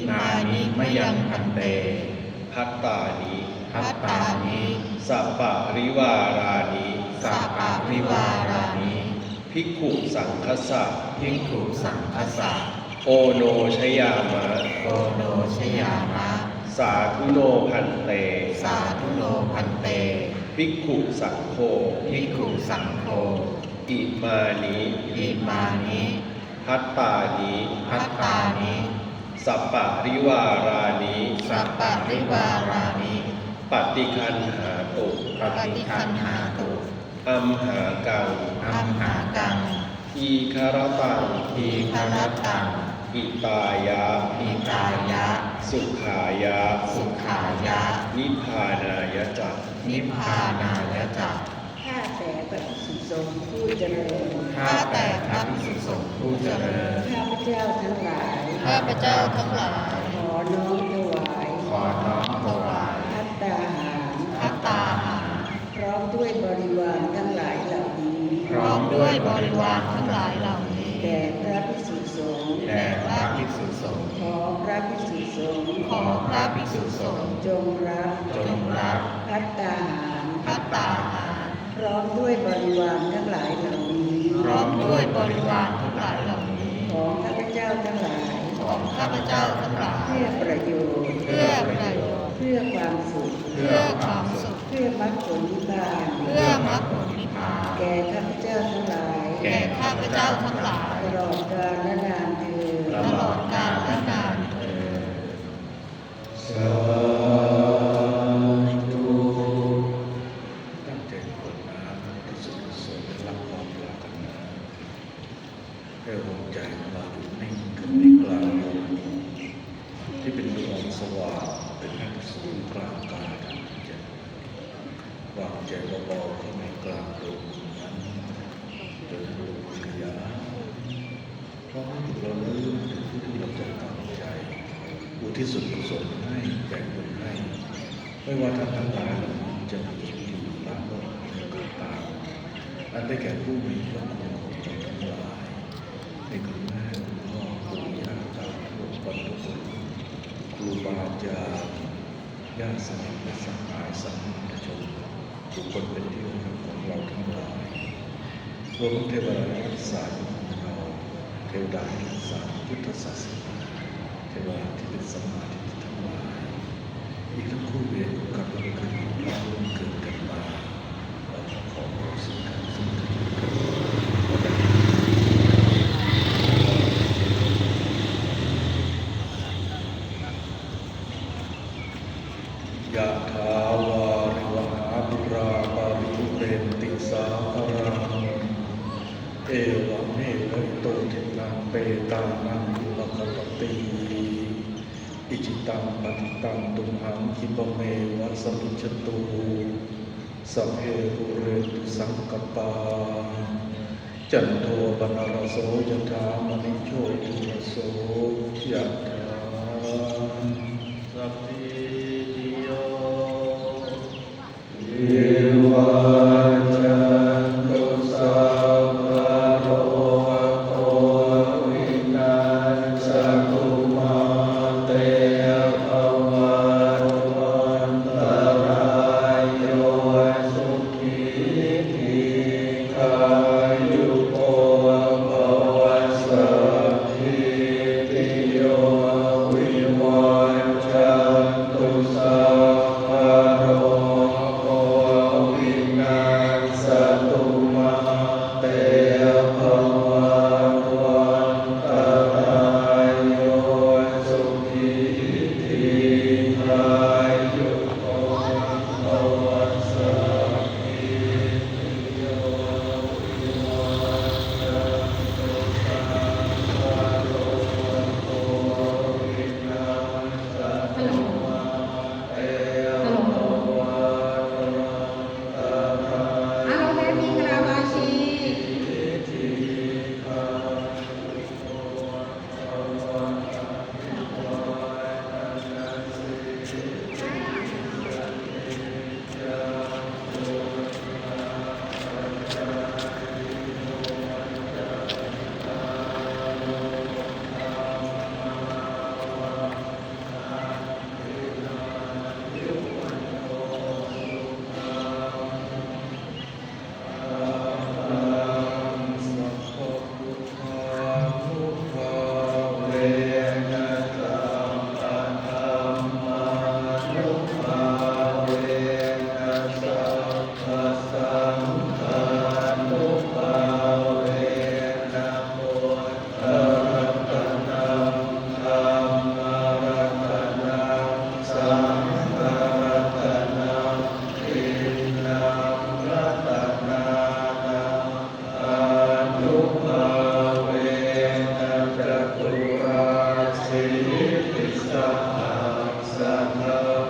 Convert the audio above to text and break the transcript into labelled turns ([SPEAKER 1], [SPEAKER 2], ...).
[SPEAKER 1] มานิมยังพันเต
[SPEAKER 2] ภัตตานิ
[SPEAKER 1] ภัตตานิ
[SPEAKER 2] สัปปะริวารานิ
[SPEAKER 1] สัปปะริวารานิ
[SPEAKER 2] ภิกขุสังฆสสะ
[SPEAKER 1] ภิกขุสังฆสสะ
[SPEAKER 2] โอโนชยามะ
[SPEAKER 1] โอโนชยามะ
[SPEAKER 2] สาธุโนพันเต
[SPEAKER 1] สาธุโนพันเต
[SPEAKER 2] ภิกขุสังโฆ
[SPEAKER 1] ภิกขุสังโฆ
[SPEAKER 2] อิมานิ
[SPEAKER 1] อิมานิ
[SPEAKER 2] ภัตตานิ
[SPEAKER 1] ภัตตานิ
[SPEAKER 2] สัปปะริวารานิ
[SPEAKER 1] สัปปะริวารานิ
[SPEAKER 2] ปฏิคันหาตุ
[SPEAKER 1] ปฏิคันหาตุ
[SPEAKER 2] อัมหากัง
[SPEAKER 1] อัมหากัง
[SPEAKER 2] อีคารตัง
[SPEAKER 1] ทีคารตัง
[SPEAKER 2] อิตายะ
[SPEAKER 1] อิตายะ
[SPEAKER 2] สุขายะ
[SPEAKER 1] สุขายะ
[SPEAKER 2] นิพพานายะจัก
[SPEAKER 1] นิพพานายะจัก
[SPEAKER 3] ข้าแต่พระภิกษุสงฆ์ผู้เจริญ
[SPEAKER 1] ข้าแต่พระภิกษุสงฆ์ผู้เจริญ
[SPEAKER 3] ข้าพเจ้าทั้งหลาย
[SPEAKER 1] ข้าพเจ้าทั้งหลาย
[SPEAKER 3] ขอน้อมถวาย
[SPEAKER 1] ขอน้อมถวาย
[SPEAKER 3] ภัตตาหาร
[SPEAKER 1] ภัตตาหาร
[SPEAKER 3] พร้อมด้วยบริวารทั้งหลายเหล่านี้
[SPEAKER 1] พร้อมด้วยบริวารทั้งหลายเหล่านี้
[SPEAKER 3] แด่พระภิกษุสงฆ์
[SPEAKER 1] แด่พระภิกษุสงฆ์
[SPEAKER 3] ขอพระภิกษุสงฆ์
[SPEAKER 1] ขอพระภิกษุสงฆ์
[SPEAKER 3] จงรับ
[SPEAKER 1] จงรับ
[SPEAKER 3] ภัตตาหาร
[SPEAKER 1] ภัตตาหาร
[SPEAKER 3] พร้อมด้วยบริวารทั้งหลายเหล่านี้
[SPEAKER 1] พร้อมด้วยบริวารทั้งหลายเหล่านี้
[SPEAKER 3] ของข้าพเจ้าทั้งหลาย
[SPEAKER 1] ของข้าพเจ้าทั้งหลาย
[SPEAKER 3] เพื่อประโยชน์
[SPEAKER 1] เพื่อประโยชน์
[SPEAKER 3] เพื่อความสุข
[SPEAKER 1] เพื่อความสุข
[SPEAKER 3] เพื่อมรรคผลนิพพาน
[SPEAKER 1] เพื่อมรรคผลนิพพาน
[SPEAKER 3] แก่ข้าพเจ้าทั้งหลาย
[SPEAKER 1] แก่ข้าพเจ้าทั้งหลาย
[SPEAKER 3] ตลอดกาลและนานเทอญ
[SPEAKER 1] ตลอดกาลและนานเทอญ
[SPEAKER 2] สาธุตั้งใจกรวดน้ำที่สุดกุศลรับความปรารถนาให้ดวงใจของเราอยู่นิ่งขึ้นในกลางดวงที่เป็นดวงสว่างเป็นศูนย์กลางกายทั้งใจวางใจเบาๆเข้าในกลางดวงนั้นจนดวงขยายเพราะที่เราลืมถึงผู้ที่เราจะตั้งใจอุทิศส่วนกุศลให้แบ่งบุญให้ไม่ว่าท่านทั้งหลายเหล่านี้จะมีชีวิตอยู่ตามโลกนี้ก็ตามอันได้แก่ผู้มีพระคุณของเราทั้งหลายในคุณแม่คุณพ่อปู่ย่าตาทวดบรรพบุรุษครูบาอาจารย์ญาติสนิทและสหายสังฆชนบุคคลเป็นที่รักของเราทั้งหลายรวมทั้งเทวดารักษาของเราเทวดาที่รักษาพุทธศาสนาเทวดาที่เป็นสมาธิทั้งหลายอีกทั้งคู่เวรคู่กรรมและคืนเราร่วมเกิดกันมาเราขอสิ่งกันซึ่งกันยะถาวาริวหาปุราปาริปุเรนติสาคารังเอวเมวะโตทินังเปตานังอุปกปติอิจิตังปฏิตังตุมหังคิปะเมวะสมิจจตุสัพเพปุเรตุสังกปาจันโทปนรสโสยถามณิโชติรสโสยถาสัพพิติโยวิวัจจันตุสัพพะโรโควินาศตุมาเตภวัตวันตรายโยสุขีทีขายุโกภวสัพพิติโยวิวัจจัน ติสสะสัทธา